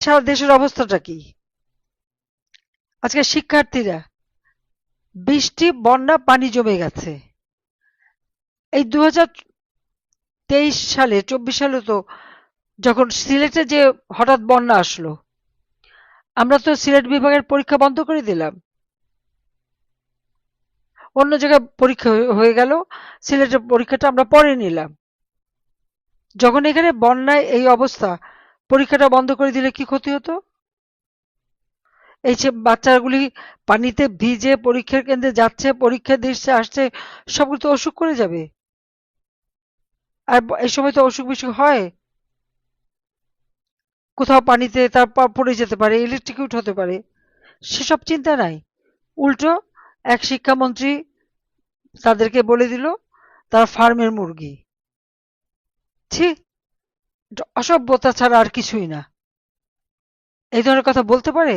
সারা দেশের অবস্থাটা কি? আজকে শিক্ষার্থীরা বৃষ্টি বন্যা পানি জমে গেছে। এই 2023 সালে 24 সালে তো যখন সিলেটে যে হঠাৎ বন্যা আসলো, আমরা তো সিলেট বিভাগের পরীক্ষা বন্ধ করে দিলাম, অন্য জায়গায় পরীক্ষা হয়ে গেল, সিলেটের পরীক্ষাটা আমরা পরে নিলাম। যখন এখানে বন্যায় এই অবস্থা, পরীক্ষাটা বন্ধ করে দিলে কি ক্ষতি হতো? এই যে বাচ্চাগুলি পানিতে ভিজে পরীক্ষার কেন্দ্রে যাচ্ছে, পরীক্ষা দিচ্ছে, আসছে, সবগুলো তো অসুখ করে যাবে। আর এই সময় তো অসুখ বিসুখ হয়, কোথাও পানিতে তারপর পড়ে যেতে পারে, ইলেকট্রিকিউট হতে পারে, সেসব চিন্তা নাই। উল্টো এক শিক্ষামন্ত্রী তাদেরকে বলে দিল তারা ফার্মের মুরগি। ছি, এটা অসভ্যতা ছাড়া আর কিছুই না। এই ধরনের কথা বলতে পারে?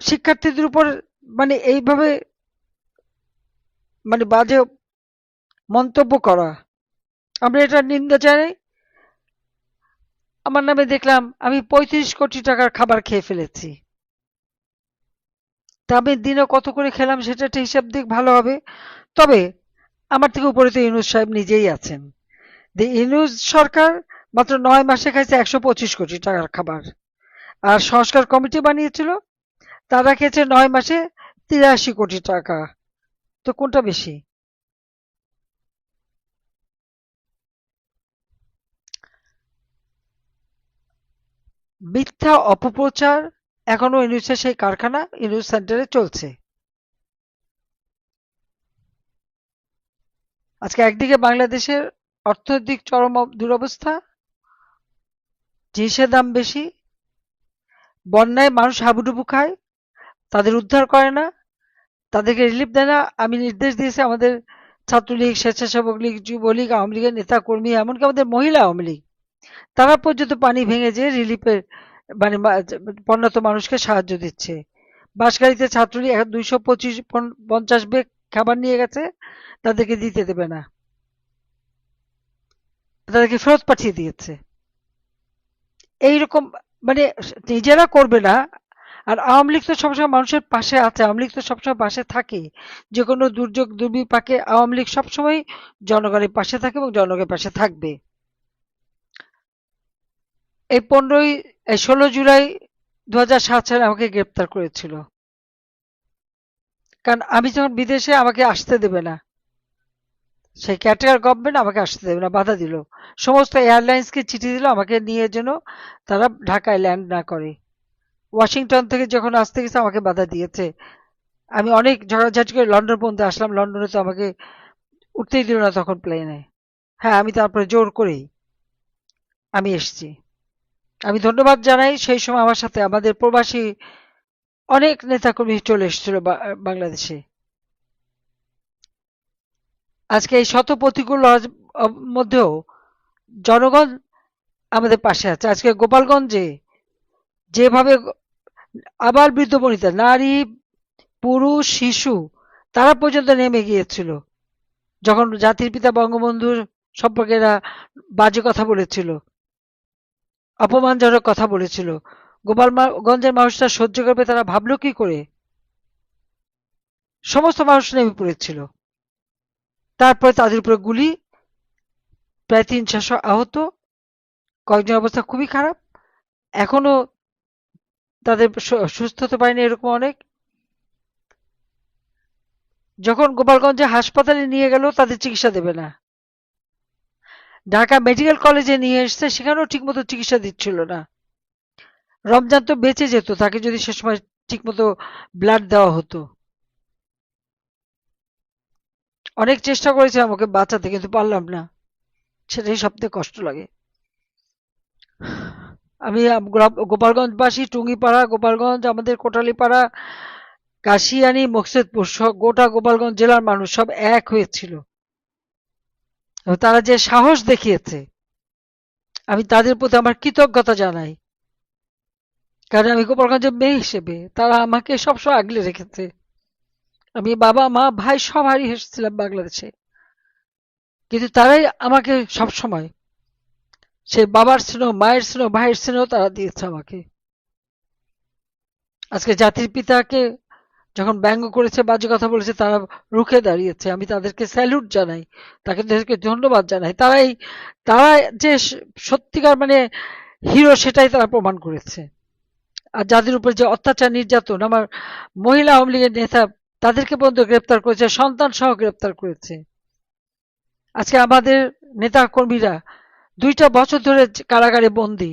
শিক্ষার্থীদের উপর মানে এইভাবে মানে বাজে মন্তব্য করা, আমরা এটা নিন্দা জানাই। আমার নামে দেখলাম আমি 35 কোটি টাকার খাবার খেয়ে ফেলেছি। তা আমি দিনে কত করে খেলাম সেটা একটা হিসাব দিক ভালো হবে। তবে আমার থেকে উপরে তো ইউনূস সাহেব নিজেই আছেন। ইউনূস সরকার মাত্র 9 মাসে খাইছে 125 কোটি টাকার খাবার। আর সংস্কার কমিটি বানিয়েছিল, তারা খেয়েছে 9 মাসে 83 কোটি টাকা। তো কোনটা বেশি? মিথ্যা অপপ্রচার এখনো ইউনূসের সেই কারখানা ইউনূস সেন্টারে চলছে। আজকে একদিকে বাংলাদেশের অর্থনৈতিক চরম দুরবস্থা, জিনিসের দাম বেশি, বন্যায় মানুষ হাবুডুবু খায়, তাদের উদ্ধার করে না, তাদেরকে রিলিফ দেয় না। আমি নির্দেশ দিয়েছি আমাদের ছাত্রলীগ, স্বেচ্ছাসেবক লীগ, যুবলীগ, আওয়ামী লীগের নেতা কর্মী, এমনকি আমাদের মহিলা আওয়ামী লীগ, তারা পর্যন্ত পানি ভেঙে যেয়ে রিলিফের মানে বন্যাত মানুষকে সাহায্য দিচ্ছে। বাঁশখালীতে ছাত্রলীগ 250 ব্যাগ খাবার নিয়ে গেছে, তাদেরকে দিতে দেবে না, তাদেরকে ফেরত পাঠিয়ে দিয়েছে। এইরকম মানে নিজেরা করবে না। আর আওয়ামী লীগ তো সবসময় মানুষের পাশে আছে, আওয়ামী লীগ তো সবসময় পাশে থাকে। যে কোনো দুর্যোগ দুর্বিপাকে আওয়ামী লীগ সবসময় জনগণের পাশে থাকে এবং জনগণের পাশে থাকবে। এই 16 জুলাই 2007 সালে আমাকে গ্রেপ্তার করেছিল, কারণ আমি যখন বিদেশে আমাকে আসতে দেবে না, সেই ক্যাটার গভর্নমেন্ট আমাকে আসতে দেবে না, বাধা দিল। সমস্ত এয়ারলাইন্সকে চিঠি দিল আমাকে নিয়ে যেন তারা ঢাকায় ল্যান্ড না করে। ওয়াশিংটন থেকে যখন আসতে গেছে আমাকে বাধা দিয়েছে। আমি অনেক ঝগড়াঝাটি করে লন্ডন পর্যন্ত আসলাম, লন্ডনে তো আমাকে উঠতেই দিল না তখন প্লেনে। হ্যাঁ, আমি তারপরে জোর করেই আমি এসেছি। আমি ধন্যবাদ জানাই, সেই সময় আমার সাথে আমাদের প্রবাসী অনেক নেতাকর্মী চলে এসেছিল বাংলাদেশে। আজকে এই শত প্রতিকূল মধ্যেও জনগণ আমাদের পাশে আছে। আজকে গোপালগঞ্জে যেভাবে আবার বৃদ্ধ বনিতা, নারী, পুরুষ, শিশু, তারা পর্যন্ত নেমে গিয়েছিল যখন জাতির পিতা বঙ্গবন্ধুর সম্পর্কে এরা বাজে কথা বলেছিল, অপমানজনক কথা বলেছিল। গোপালগঞ্জের মানুষরা সহ্য করবে, তারা ভাবলো কি করে? সমস্ত মানুষ নেমে পড়েছিল। তারপরে তাদের উপরে গুলি, প্রায় 300-400 আহত, কয়েকজন অবস্থা খুবই খারাপ, এখনো তাদের সুস্থ হতে পারেনি এরকম অনেক। যখন গোপালগঞ্জে হাসপাতালে নিয়ে গেল তাদের চিকিৎসা দেবে না, ঢাকা মেডিকেল কলেজে নিয়ে এসছে, সেখানেও ঠিকমতো চিকিৎসা দিচ্ছিল না। রমজান তো বেঁচে যেত তাকে যদি সে সময় ঠিকমতো ব্লাড দেওয়া হতো। অনেক চেষ্টা করেছে আমাকে বাঁচাতে, কিন্তু পারলাম না, সেটাই সবথেকে কষ্ট লাগে। আমি গোপালগঞ্জবাসী, টুঙ্গিপাড়া, গোপালগঞ্জ, আমাদের কোটালীপাড়া, কাশিয়ানী, মকসেদপুর, গোটা গোপালগঞ্জ জেলার মানুষ সব এক হয়েছিল। তারা যে সাহস দেখিয়েছে, আমি তাদের প্রতি আমার কৃতজ্ঞতা জানাই। কারণ আমি গোপালগঞ্জের মেয়ে হিসেবে তারা আমাকে সবসময় আগলে রেখেছে। আমি বাবা, মা, ভাই সব হারিয়ে এসেছিলাম বাংলাদেশে। কিন্তু তারাই আমাকে সব সময়, সে বাবার স্নেহ, মায়ের স্নেহ, ভাইয়ের স্নেহ তারা দিয়েছে আমাকে। আজকে জাতির পিতাকে যখন ব্যঙ্গ করেছে, বাজে কথা বলেছে, তারা রুখে দাঁড়িয়েছে। আমি তাদেরকে স্যালুট জানাই, তাদেরকে ধন্যবাদ জানাই। তারা যে সত্যিকার মানে হিরো, সেটাই তারা প্রমাণ করেছে। আর যাদের উপর যে অত্যাচার নির্যাতন, আমার মহিলা আওয়ামী লীগের নেতা, তাদেরকে পর্যন্ত গ্রেপ্তার করেছে, সন্তান সহ গ্রেপ্তার করেছে। আজকে আমাদের নেতা কর্মীরা 2টা বছর ধরে কারাগারে বন্দী।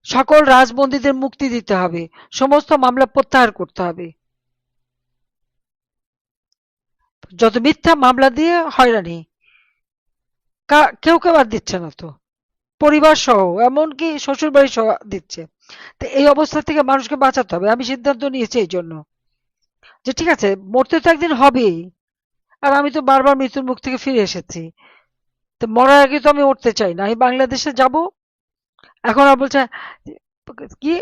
সকল রাজবন্দীদের মুক্তি দিতে হবে, সমস্ত মামলা প্রত্যাহার করতে হবে। যত মিথ্যা মামলা দিয়ে হয়রানি, কেউ কেউ আর দিচ্ছে না তো, পরিবার সহ, এমনকি শ্বশুর বাড়ি সহ দিচ্ছে। তো এই অবস্থা থেকে মানুষকে বাঁচাতে হবে। আমি সিদ্ধান্ত নিয়েছি এই জন্য যে ঠিক আছে, মরতে তো একদিন হবেই। আর আমি তো বারবার মৃত্যুর মুখ থেকে ফিরে এসেছি, তো মরার আগে তো আমি উঠতে চাই না। আমি বাংলাদেশে যাব। এখন আর বলছে কি,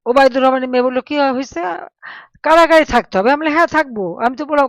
ওবায়দুর রহমানের মেয়ে বললো কি হয়েছে, কারাগারে থাকতে হবে। আমি বললাম, হ্যাঁ থাকবো। আমি তো বললাম